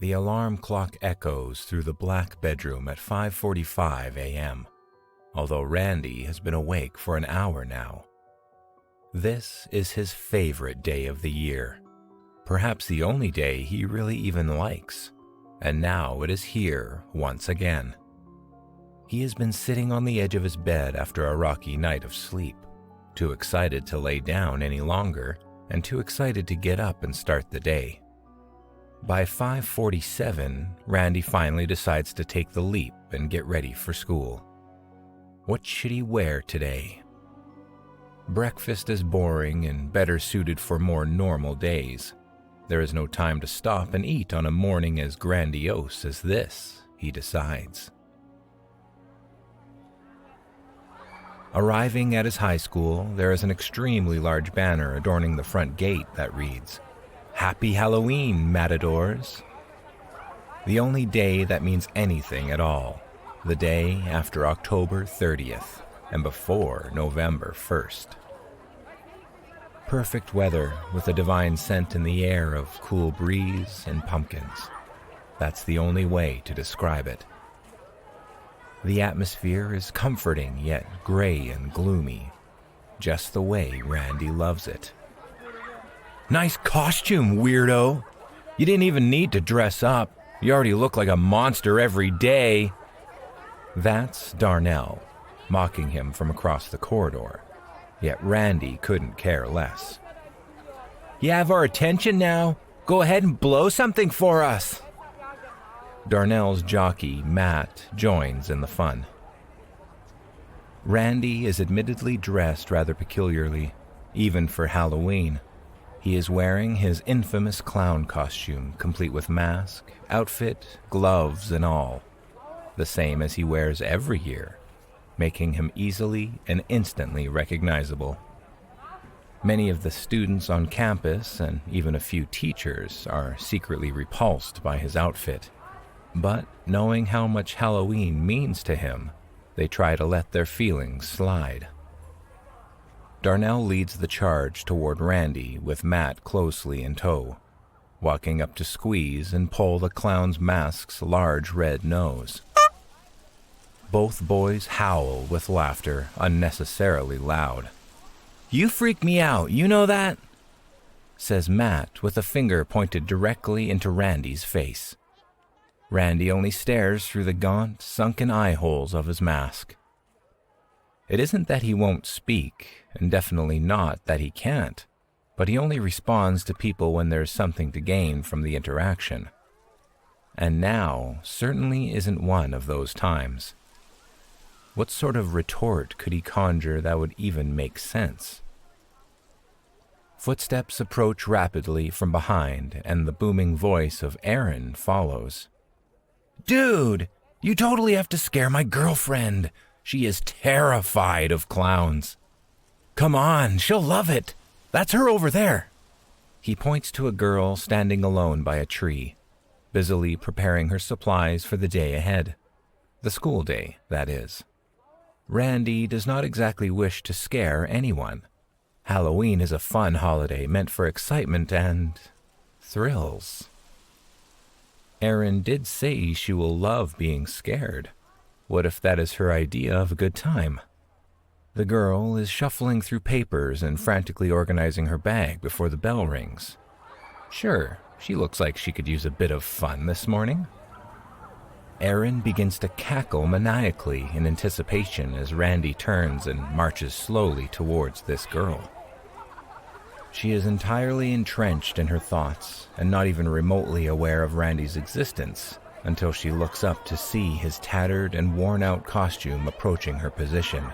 The alarm clock echoes through the black bedroom at 5:45 a.m., although Randy has been awake for an hour now. This is his favorite day of the year, perhaps the only day he really even likes, and now it is here once again. He has been sitting on the edge of his bed after a rocky night of sleep, too excited to lay down any longer and too excited to get up and start the day. By 5:47, Randy finally decides to take the leap and get ready for school. What should he wear today? Breakfast is boring and better suited for more normal days. There is no time to stop and eat on a morning as grandiose as this, he decides. Arriving at his high school, there is an extremely large banner adorning the front gate that reads, "Happy Halloween, Matadors." The only day that means anything at all, the day after October 30th and before November 1st. Perfect weather with a divine scent in the air of cool breeze and pumpkins. That's the only way to describe it. The atmosphere is comforting yet gray and gloomy, just the way Randy loves it. "Nice costume, weirdo! You didn't even need to dress up. You already look like a monster every day." That's Darnell, mocking him from across the corridor. Yet Randy couldn't care less. "You have our attention now. Go ahead and blow something for us." Darnell's jockey, Matt, joins in the fun. Randy is admittedly dressed rather peculiarly, even for Halloween. He is wearing his infamous clown costume, complete with mask, outfit, gloves, and all, the same as he wears every year, making him easily and instantly recognizable. Many of the students on campus and even a few teachers are secretly repulsed by his outfit, but knowing how much Halloween means to him, they try to let their feelings slide. Darnell leads the charge toward Randy with Matt closely in tow, walking up to squeeze and pull the clown's mask's large red nose. Both boys howl with laughter, unnecessarily loud. "You freak me out, you know that?" says Matt with a finger pointed directly into Randy's face. Randy only stares through the gaunt, sunken eye holes of his mask. It isn't that he won't speak, and definitely not that he can't, but he only responds to people when there's something to gain from the interaction. And now certainly isn't one of those times. What sort of retort could he conjure that would even make sense? Footsteps approach rapidly from behind, and the booming voice of Aaron follows. "Dude, you totally have to scare my girlfriend. She is terrified of clowns. Come on, she'll love it. That's her over there." He points to a girl standing alone by a tree, busily preparing her supplies for the day ahead. The school day, that is. Randy does not exactly wish to scare anyone. Halloween is a fun holiday meant for excitement and thrills. Erin did say she will love being scared. What if that is her idea of a good time? The girl is shuffling through papers and frantically organizing her bag before the bell rings. Sure, she looks like she could use a bit of fun this morning. Erin begins to cackle maniacally in anticipation as Randy turns and marches slowly towards this girl. She is entirely entrenched in her thoughts and not even remotely aware of Randy's existence until she looks up to see his tattered and worn-out costume approaching her position,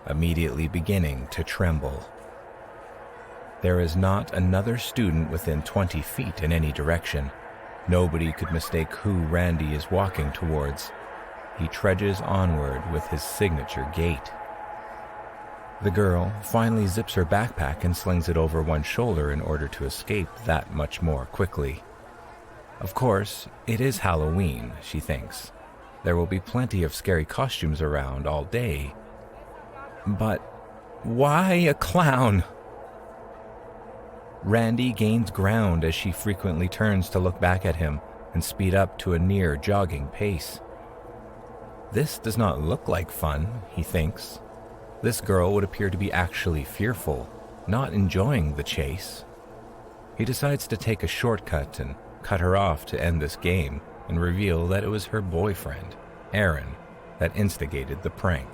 immediately beginning to tremble. There is not another student within 20 feet in any direction. Nobody could mistake who Randy is walking towards. He trudges onward with his signature gait. The girl finally zips her backpack and slings it over one shoulder in order to escape that much more quickly. Of course, it is Halloween, she thinks. There will be plenty of scary costumes around all day. But why a clown? Randy gains ground as she frequently turns to look back at him, and speed up to a near jogging pace. This does not look like fun, he thinks. This girl would appear to be actually fearful, not enjoying the chase. He decides to take a shortcut and cut her off to end this game and reveal that it was her boyfriend, Aaron, that instigated the prank.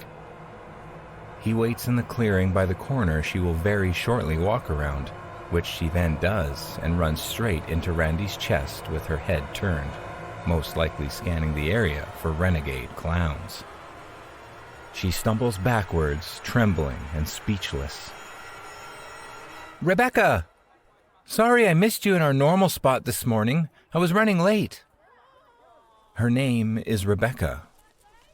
He waits in the clearing by the corner she will very shortly walk around, which she then does and runs straight into Randy's chest with her head turned, most likely scanning the area for renegade clowns. She stumbles backwards, trembling and speechless. "Rebecca! Sorry I missed you in our normal spot this morning. I was running late." Her name is Rebecca,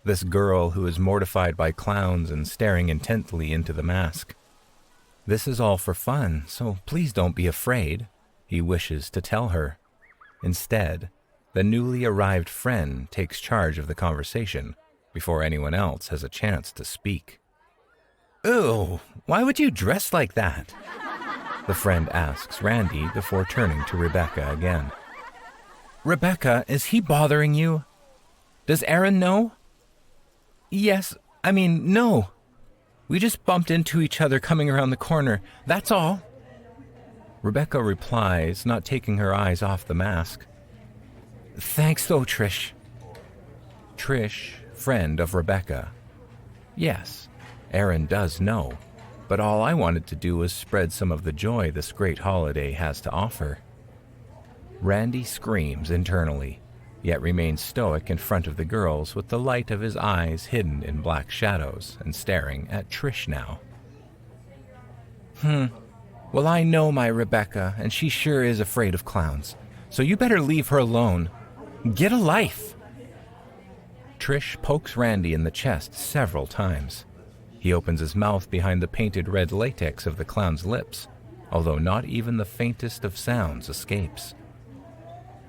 this girl who is mortified by clowns and staring intently into the mask. This is all for fun, so please don't be afraid, he wishes to tell her. Instead, the newly arrived friend takes charge of the conversation before anyone else has a chance to speak. "Ooh, why would you dress like that?" the friend asks Randy before turning to Rebecca again. "Rebecca, is he bothering you? Does Aaron know?" No. We just bumped into each other coming around the corner, that's all." Rebecca replies, not taking her eyes off the mask. "Thanks though, Trish." Trish, friend of Rebecca. Yes, Aaron does know, but all I wanted to do was spread some of the joy this great holiday has to offer. Randy screams internally, yet remains stoic in front of the girls with the light of his eyes hidden in black shadows and staring at Trish now. Well, I know my Rebecca, and she sure is afraid of clowns, so you better leave her alone. Get a life." Trish pokes Randy in the chest several times. He opens his mouth behind the painted red latex of the clown's lips, although not even the faintest of sounds escapes.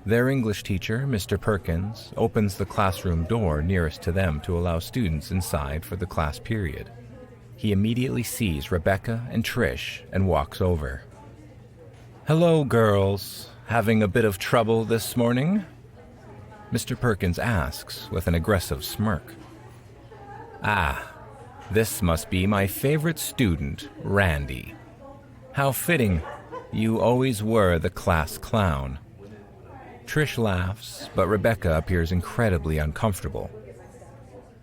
Their English teacher, Mr. Perkins, opens the classroom door nearest to them to allow students inside for the class period. He immediately sees Rebecca and Trish and walks over. "Hello, girls. Having a bit of trouble this morning?" Mr. Perkins asks with an aggressive smirk. "Ah, this must be my favorite student, Randy. How fitting. You always were the class clown." Trish laughs, but Rebecca appears incredibly uncomfortable.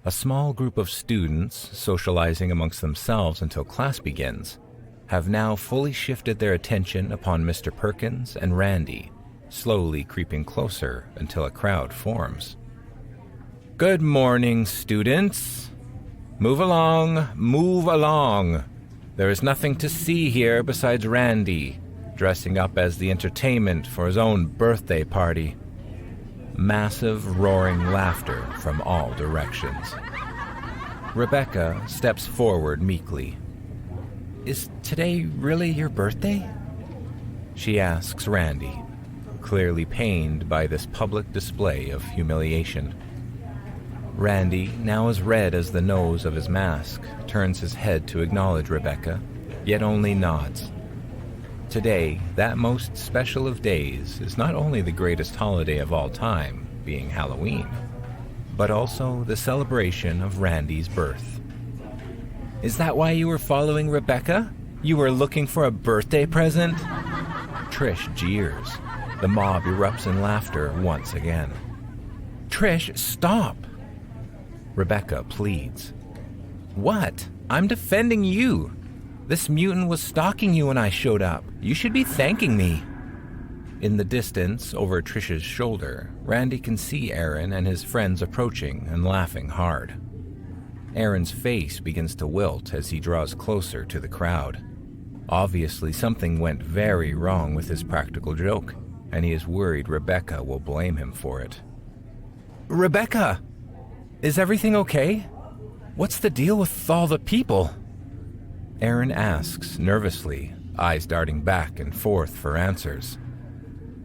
A small group of students, socializing amongst themselves until class begins, have now fully shifted their attention upon Mr. Perkins and Randy, slowly creeping closer until a crowd forms. "Good morning, students. Move along, move along. There is nothing to see here besides Randy, dressing up as the entertainment for his own birthday party." Massive roaring laughter from all directions. Rebecca steps forward meekly. "Is today really your birthday?" she asks Randy, clearly pained by this public display of humiliation. Randy, now as red as the nose of his mask, turns his head to acknowledge Rebecca, yet only nods. Today, that most special of days, is not only the greatest holiday of all time, being Halloween, but also the celebration of Randy's birth. "Is that why you were following Rebecca? You were looking for a birthday present?" Trish jeers. The mob erupts in laughter once again. "Trish, stop!" Rebecca pleads. "What? I'm defending you. This mutant was stalking you when I showed up. You should be thanking me." In the distance, over Trish's shoulder, Randy can see Aaron and his friends approaching and laughing hard. Aaron's face begins to wilt as he draws closer to the crowd. Obviously, something went very wrong with his practical joke, and he is worried Rebecca will blame him for it. "Rebecca, is everything okay? What's the deal with all the people?" Aaron asks nervously, eyes darting back and forth for answers.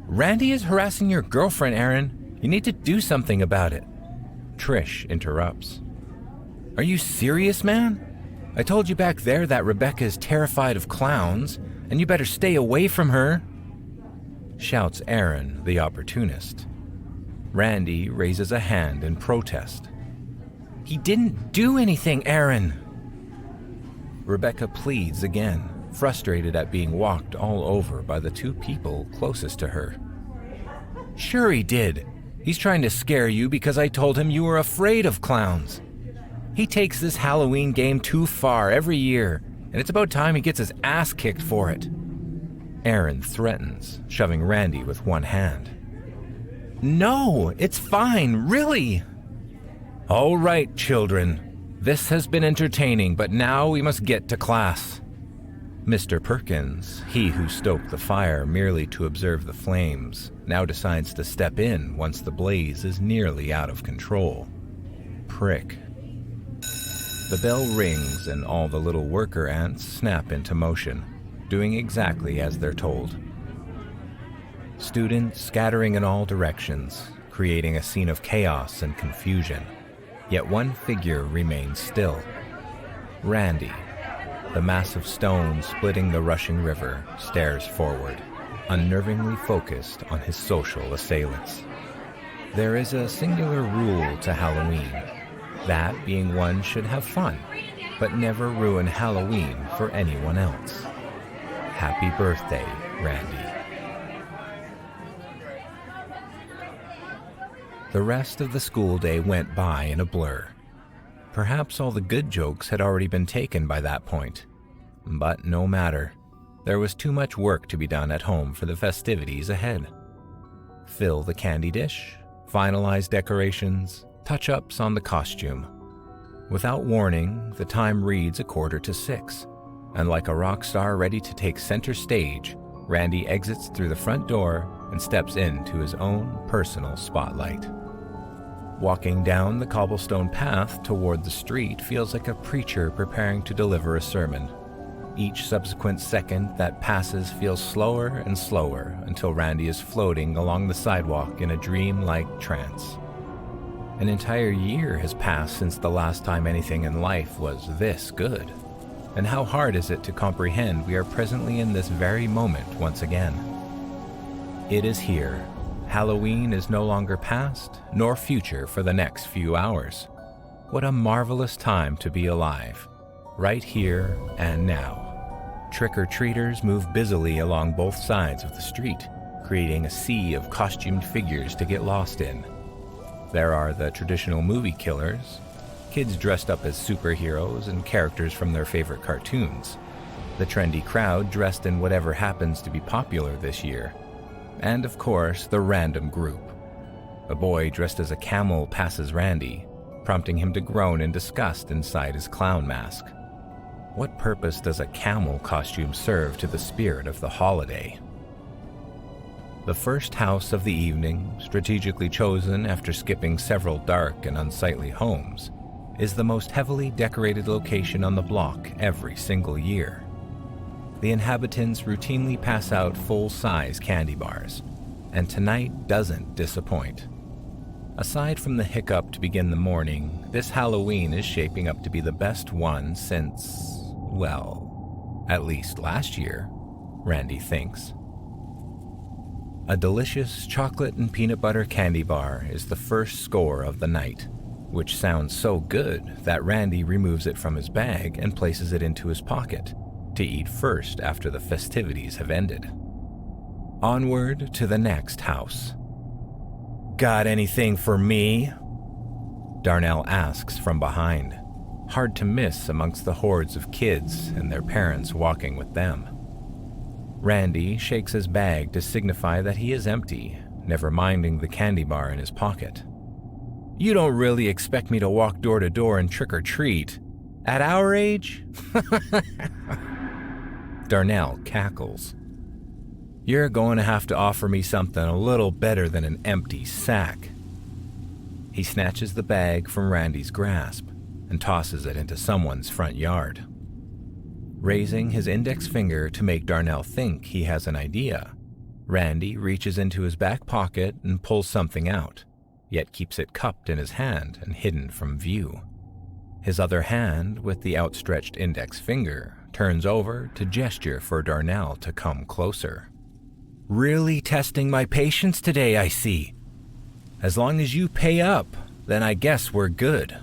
"Randy is harassing your girlfriend, Aaron. You need to do something about it." Trish interrupts. "Are you serious, man? I told you back there that Rebecca is terrified of clowns, and you better stay away from her," shouts Aaron, the opportunist. Randy raises a hand in protest. "He didn't do anything, Aaron!" Rebecca pleads again, frustrated at being walked all over by the two people closest to her. "Sure he did. He's trying to scare you because I told him you were afraid of clowns. He takes this Halloween game too far every year, and it's about time he gets his ass kicked for it." Aaron threatens, shoving Randy with one hand. "No, it's fine, really." "All right, children. This has been entertaining, but now we must get to class." Mr. Perkins, he who stoked the fire merely to observe the flames, now decides to step in once the blaze is nearly out of control. Prick. The bell rings and all the little worker ants snap into motion, doing exactly as they're told. Students scattering in all directions, creating a scene of chaos and confusion. Yet one figure remains still. Randy, the massive stone splitting the rushing river, stares forward, unnervingly focused on his social assailants. There is a singular rule to Halloween, that being one should have fun, but never ruin Halloween for anyone else. Happy birthday, Randy. The rest of the school day went by in a blur. Perhaps all the good jokes had already been taken by that point. But no matter. There was too much work to be done at home for the festivities ahead. Fill the candy dish, finalize decorations, touch-ups on the costume. Without warning, the time reads 6:15, and like a rock star ready to take center stage, Randy exits through the front door and steps into his own personal spotlight. Walking down the cobblestone path toward the street feels like a preacher preparing to deliver a sermon. Each subsequent second that passes feels slower and slower until Randy is floating along the sidewalk in a dream-like trance. An entire year has passed since the last time anything in life was this good. And how hard is it to comprehend we are presently in this very moment once again? It is here. Halloween is no longer past nor future for the next few hours. What a marvelous time to be alive, right here and now. Trick-or-treaters move busily along both sides of the street, creating a sea of costumed figures to get lost in. There are the traditional movie killers, kids dressed up as superheroes and characters from their favorite cartoons, the trendy crowd dressed in whatever happens to be popular this year, and of course, the random group. A boy dressed as a camel passes Randy, prompting him to groan in disgust inside his clown mask. What purpose does a camel costume serve to the spirit of the holiday? The first house of the evening, strategically chosen after skipping several dark and unsightly homes, is the most heavily decorated location on the block every single year. The inhabitants routinely pass out full-size candy bars, and tonight doesn't disappoint. Aside from the hiccup to begin the morning, this Halloween is shaping up to be the best one since, well, at least last year, Randy thinks. A delicious chocolate and peanut butter candy bar is the first score of the night, which sounds so good that Randy removes it from his bag and places it into his pocket, to eat first after the festivities have ended. Onward to the next house. "Got anything for me?" Darnell asks from behind, hard to miss amongst the hordes of kids and their parents walking with them. Randy shakes his bag to signify that he is empty, never minding the candy bar in his pocket. "You don't really expect me to walk door to door and trick or treat? At our age?" Darnell cackles. "You're going to have to offer me something a little better than an empty sack." He snatches the bag from Randy's grasp and tosses it into someone's front yard. Raising his index finger to make Darnell think he has an idea, Randy reaches into his back pocket and pulls something out, yet keeps it cupped in his hand and hidden from view. His other hand, with the outstretched index finger, turns over to gesture for Darnell to come closer. "Really testing my patience today, I see." As long as you pay up, then I guess we're good.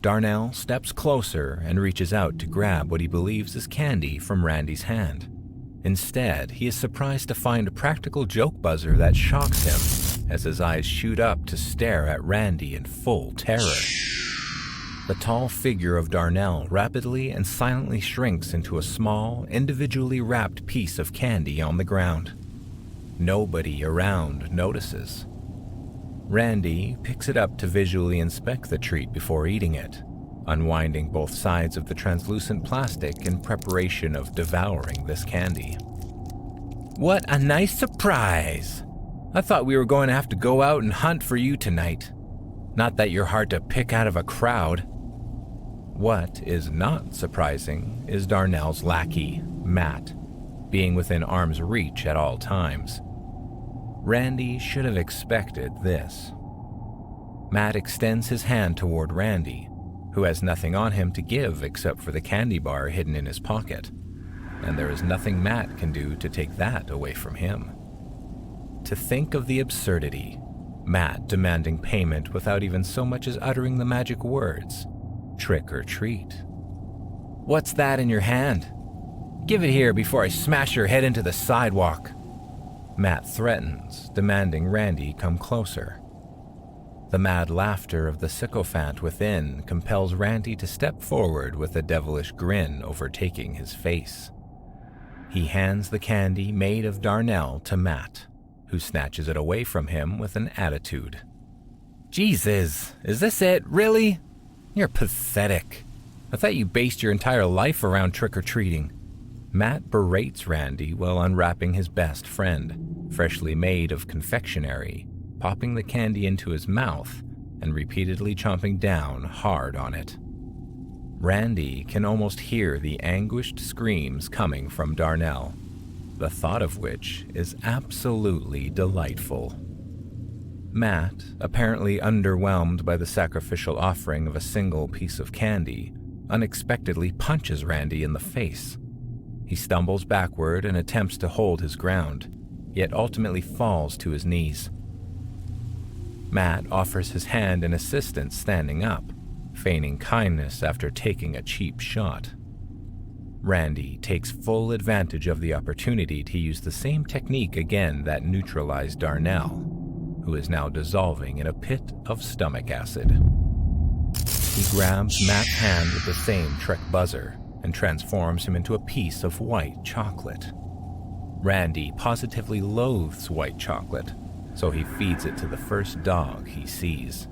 Darnell steps closer and reaches out to grab what he believes is candy from Randy's hand. Instead, he is surprised to find a practical joke buzzer that shocks him as his eyes shoot up to stare at Randy in full terror. The tall figure of Darnell rapidly and silently shrinks into a small, individually wrapped piece of candy on the ground. Nobody around notices. Randy picks it up to visually inspect the treat before eating it, unwinding both sides of the translucent plastic in preparation of devouring this candy. What a nice surprise! I thought we were going to have to go out and hunt for you tonight. Not that you're hard to pick out of a crowd. What is not surprising is Darnell's lackey, Matt, being within arm's reach at all times. Randy should have expected this. Matt extends his hand toward Randy, who has nothing on him to give except for the candy bar hidden in his pocket, and there is nothing Matt can do to take that away from him. To think of the absurdity, Matt demanding payment without even so much as uttering the magic words, trick or treat. What's that in your hand? Give it here before I smash your head into the sidewalk. Matt threatens, demanding Randy come closer. The mad laughter of the sycophant within compels Randy to step forward with a devilish grin overtaking his face. He hands the candy made of Darnell to Matt, who snatches it away from him with an attitude. Jesus, is this it, really? You're pathetic. I thought you based your entire life around trick-or-treating. Matt berates Randy while unwrapping his best friend, freshly made of confectionery, popping the candy into his mouth and repeatedly chomping down hard on it. Randy can almost hear the anguished screams coming from Darnell, the thought of which is absolutely delightful. Matt, apparently underwhelmed by the sacrificial offering of a single piece of candy, unexpectedly punches Randy in the face. He stumbles backward and attempts to hold his ground, yet ultimately falls to his knees. Matt offers his hand in assistance standing up, feigning kindness after taking a cheap shot. Randy takes full advantage of the opportunity to use the same technique again that neutralized Darnell, who is now dissolving in a pit of stomach acid. He grabs Matt's hand with the same trick buzzer and transforms him into a piece of white chocolate. Randy positively loathes white chocolate, so he feeds it to the first dog he sees,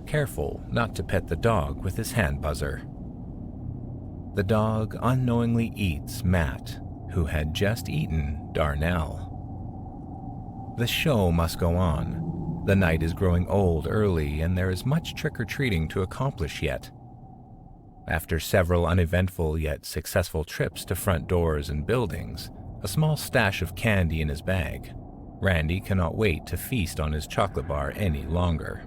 careful not to pet the dog with his hand buzzer. The dog unknowingly eats Matt, who had just eaten Darnell. The show must go on. The night is growing old early, and there is much trick-or-treating to accomplish yet. After several uneventful yet successful trips to front doors and buildings, a small stash of candy in his bag, Randy cannot wait to feast on his chocolate bar any longer.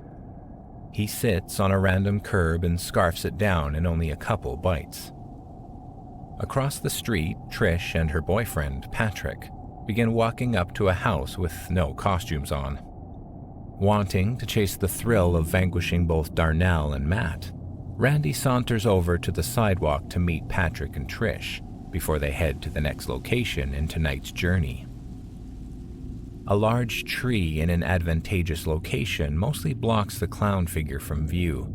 He sits on a random curb and scarfs it down in only a couple bites. Across the street, Trish and her boyfriend, Patrick, begin walking up to a house with no costumes on. Wanting to chase the thrill of vanquishing both Darnell and Matt, Randy saunters over to the sidewalk to meet Patrick and Trish before they head to the next location in tonight's journey. A large tree in an advantageous location mostly blocks the clown figure from view.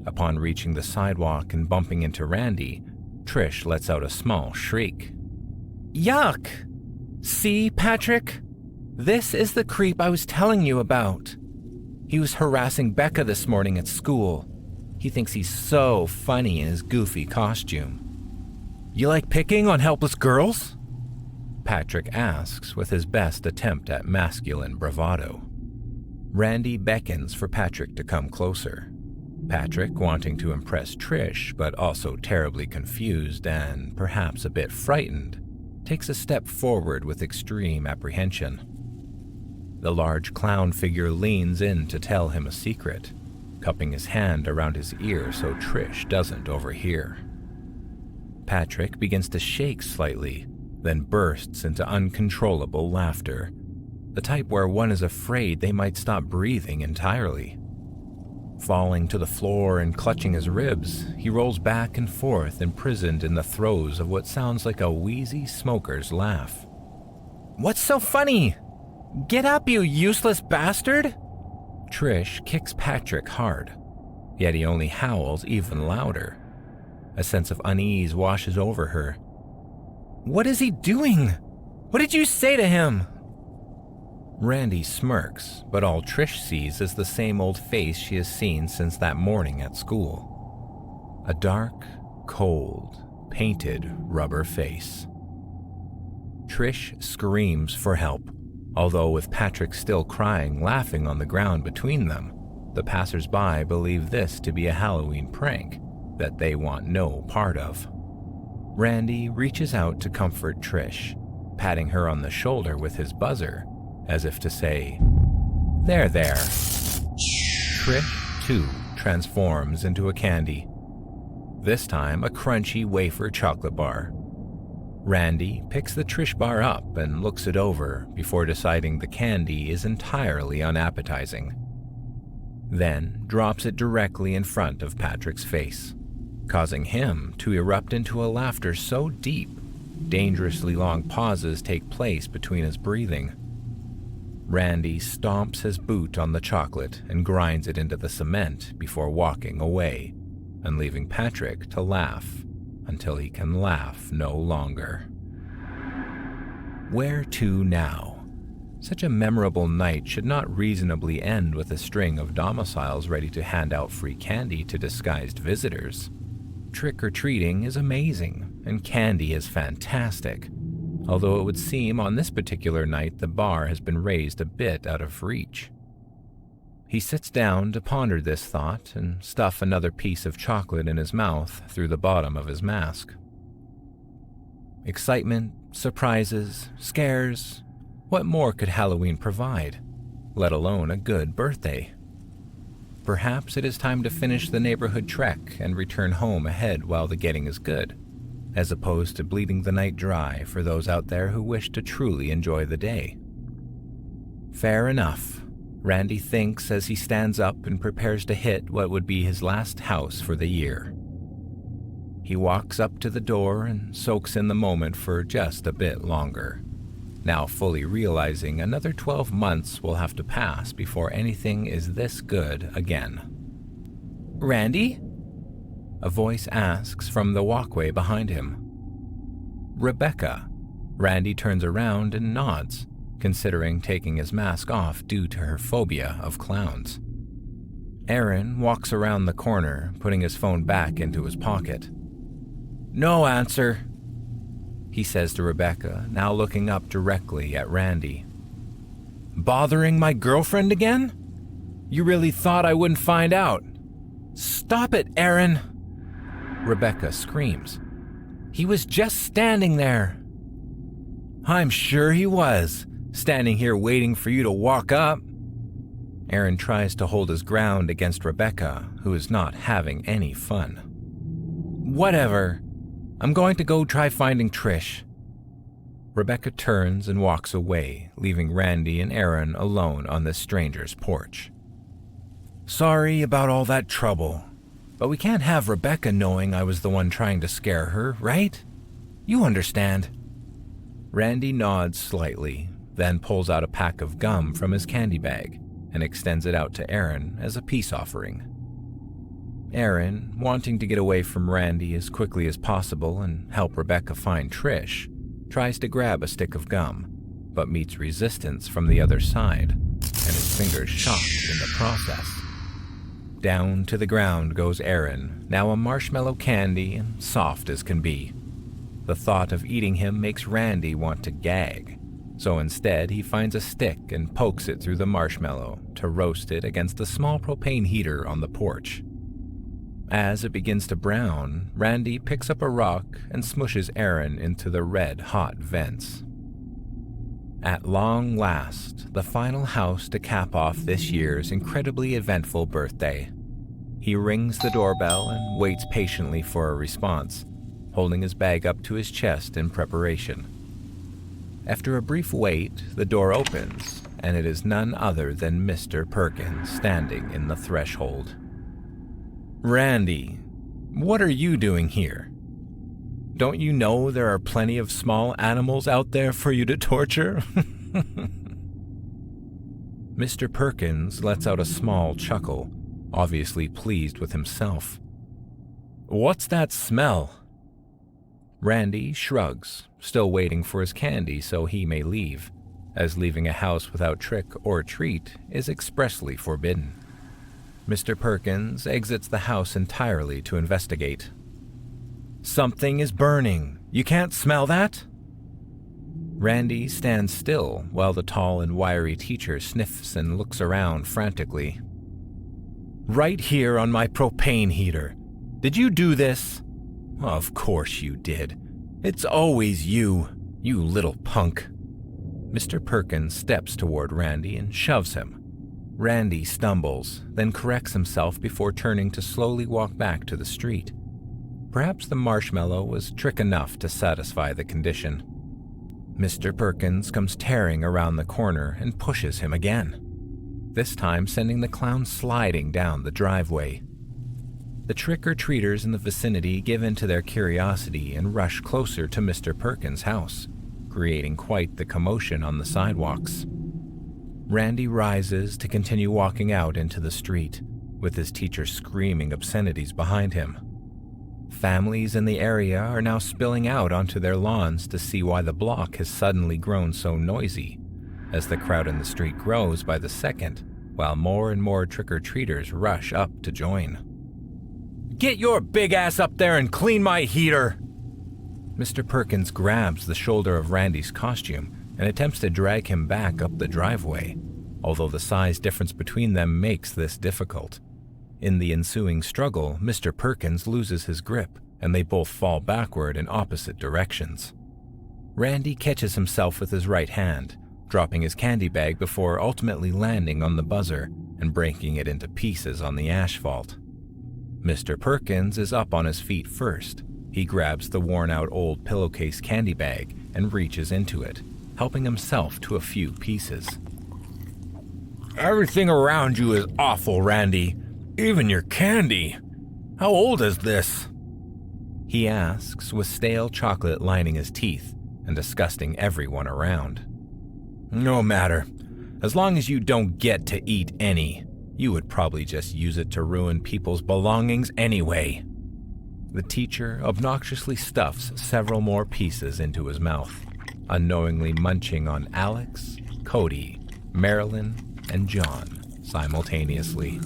Upon reaching the sidewalk and bumping into Randy, Trish lets out a small shriek. Yuck! See, Patrick? This is the creep I was telling you about. He was harassing Becca this morning at school. He thinks he's so funny in his goofy costume. You like picking on helpless girls? Patrick asks with his best attempt at masculine bravado. Randy beckons for Patrick to come closer. Patrick, wanting to impress Trish, but also terribly confused and perhaps a bit frightened, takes a step forward with extreme apprehension. The large clown figure leans in to tell him a secret, cupping his hand around his ear so Trish doesn't overhear. Patrick begins to shake slightly, then bursts into uncontrollable laughter. the type where one is afraid they might stop breathing entirely. Falling to the floor and clutching his ribs, he rolls back and forth, imprisoned in the throes of what sounds like a wheezy smoker's laugh. "What's so funny? Get up, you useless bastard!" Trish kicks Patrick hard, yet he only howls even louder. A sense of unease washes over her. "What is he doing? What did you say to him?" Randy smirks, but all Trish sees is the same old face she has seen since that morning at school. A dark, cold, painted rubber face. Trish screams for help, although with Patrick still crying, laughing on the ground between them, the passers-by believe this to be a Halloween prank that they want no part of. Randy reaches out to comfort Trish, patting her on the shoulder with his buzzer, as if to say, "There, there." Trish, too, transforms into a candy. This time, a crunchy wafer chocolate bar. Randy picks the Trish bar up and looks it over before deciding the candy is entirely unappetizing. Then drops it directly in front of Patrick's face, causing him to erupt into a laughter so deep, dangerously long pauses take place between his breathing. Randy stomps his boot on the chocolate and grinds it into the cement before walking away and leaving Patrick to laugh until he can laugh no longer. Where to now? Such a memorable night should not reasonably end with a string of domiciles ready to hand out free candy to disguised visitors. Trick-or-treating is amazing, and candy is fantastic, although it would seem on this particular night the bar has been raised a bit out of reach. He sits down to ponder this thought and stuff another piece of chocolate in his mouth through the bottom of his mask. Excitement, surprises, scares, what more could Halloween provide, let alone a good birthday? Perhaps it is time to finish the neighborhood trek and return home ahead while the getting is good, as opposed to bleeding the night dry for those out there who wish to truly enjoy the day. Fair enough, Randy thinks as he stands up and prepares to hit what would be his last house for the year. He walks up to the door and soaks in the moment for just a bit longer, now fully realizing another 12 months will have to pass before anything is this good again. "Randy?" a voice asks from the walkway behind him. "Rebecca." Randy turns around and nods, considering taking his mask off due to her phobia of clowns. Aaron walks around the corner, putting his phone back into his pocket. "No answer," he says to Rebecca, now looking up directly at Randy. "Bothering my girlfriend again? You really thought I wouldn't find out? Stop it, Aaron!" Rebecca screams. "He was just standing there." "I'm sure he was, standing here waiting for you to walk up." Aaron tries to hold his ground against Rebecca, who is not having any fun. "Whatever. I'm going to go try finding Trish." Rebecca turns and walks away, leaving Randy and Aaron alone on this stranger's porch. "Sorry about all that trouble, but we can't have Rebecca knowing I was the one trying to scare her, right? You understand." Randy nods slightly, then pulls out a pack of gum from his candy bag and extends it out to Aaron as a peace offering. Aaron, wanting to get away from Randy as quickly as possible and help Rebecca find Trish, tries to grab a stick of gum, but meets resistance from the other side, and his fingers shocked in the process. Down to the ground goes Aaron, now a marshmallow candy and soft as can be. The thought of eating him makes Randy want to gag, so instead he finds a stick and pokes it through the marshmallow to roast it against a small propane heater on the porch. As it begins to brown, Randy picks up a rock and smushes Aaron into the red-hot vents. At long last, the final house to cap off this year's incredibly eventful birthday. He rings the doorbell and waits patiently for a response, holding his bag up to his chest in preparation. After a brief wait, the door opens, and it is none other than Mr. Perkins standing in the threshold. "Randy, what are you doing here? Don't you know there are plenty of small animals out there for you to torture?" Mr. Perkins lets out a small chuckle, obviously pleased with himself. "What's that smell?" Randy shrugs, still waiting for his candy so he may leave, as leaving a house without trick or treat is expressly forbidden. Mr. Perkins exits the house entirely to investigate. "Something is burning. You can't smell that?" Randy stands still while the tall and wiry teacher sniffs and looks around frantically. "Right here on my propane heater. Did you do this?" "Of course you did. It's always you, you little punk." Mr. Perkins steps toward Randy and shoves him. Randy stumbles, then corrects himself before turning to slowly walk back to the street. Perhaps the marshmallow was trick enough to satisfy the condition. Mr. Perkins comes tearing around the corner and pushes him again, this time sending the clown sliding down the driveway. The trick-or-treaters in the vicinity give in to their curiosity and rush closer to Mr. Perkins' house, creating quite the commotion on the sidewalks. Randy rises to continue walking out into the street, with his teacher screaming obscenities behind him. Families in the area are now spilling out onto their lawns to see why the block has suddenly grown so noisy, as the crowd in the street grows by the second, while more and more trick-or-treaters rush up to join. "Get your big ass up there and clean my heater!" Mr. Perkins grabs the shoulder of Randy's costume and attempts to drag him back up the driveway, although the size difference between them makes this difficult. In the ensuing struggle, Mr. Perkins loses his grip, and they both fall backward in opposite directions. Randy catches himself with his right hand, dropping his candy bag before ultimately landing on the buzzer and breaking it into pieces on the asphalt. Mr. Perkins is up on his feet first. He grabs the worn-out old pillowcase candy bag and reaches into it, helping himself to a few pieces. "Everything around you is awful, Randy. Even your candy. How old is this?" he asks, with stale chocolate lining his teeth and disgusting everyone around. "No matter. As long as you don't get to eat any. You would probably just use it to ruin people's belongings anyway." The teacher obnoxiously stuffs several more pieces into his mouth, unknowingly munching on Alex, Cody, Marilyn, and John simultaneously.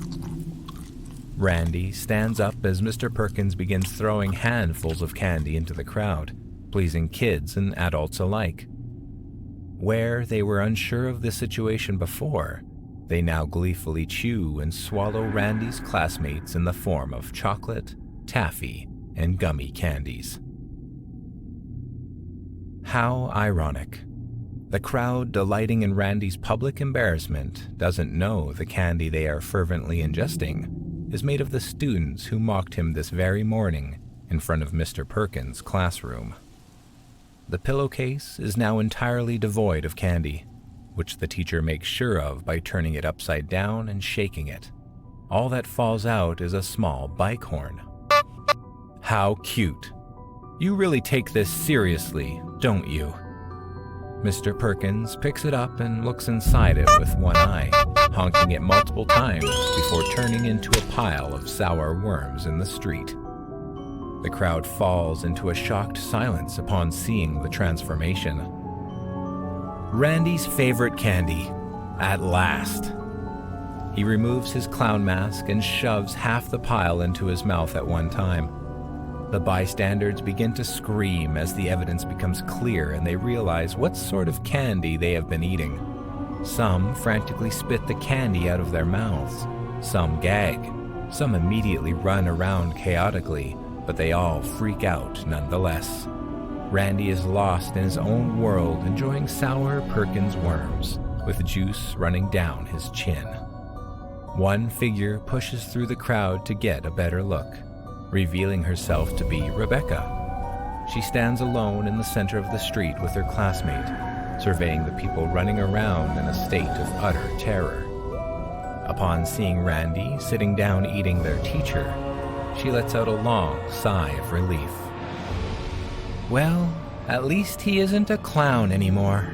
Randy stands up as Mr. Perkins begins throwing handfuls of candy into the crowd, pleasing kids and adults alike. Where they were unsure of the situation before, they now gleefully chew and swallow Randy's classmates in the form of chocolate, taffy, and gummy candies. How ironic. The crowd delighting in Randy's public embarrassment doesn't know the candy they are fervently ingesting is made of the students who mocked him this very morning in front of Mr. Perkins' classroom. The pillowcase is now entirely devoid of candy, which the teacher makes sure of by turning it upside down and shaking it. All that falls out is a small bike horn. How cute. You really take this seriously, don't you? Mr. Perkins picks it up and looks inside it with one eye, honking it multiple times before turning into a pile of sour worms in the street. The crowd falls into a shocked silence upon seeing the transformation. Randy's favorite candy, at last. He removes his clown mask and shoves half the pile into his mouth at one time. The bystanders begin to scream as the evidence becomes clear and they realize what sort of candy they have been eating. Some frantically spit the candy out of their mouths. Some gag. Some immediately run around chaotically, but they all freak out nonetheless. Randy is lost in his own world, enjoying sour Perkins worms, with juice running down his chin. One figure pushes through the crowd to get a better look, revealing herself to be Rebecca. She stands alone in the center of the street with her classmate, surveying the people running around in a state of utter terror. Upon seeing Randy sitting down eating their teacher, she lets out a long sigh of relief. Well, at least he isn't a clown anymore.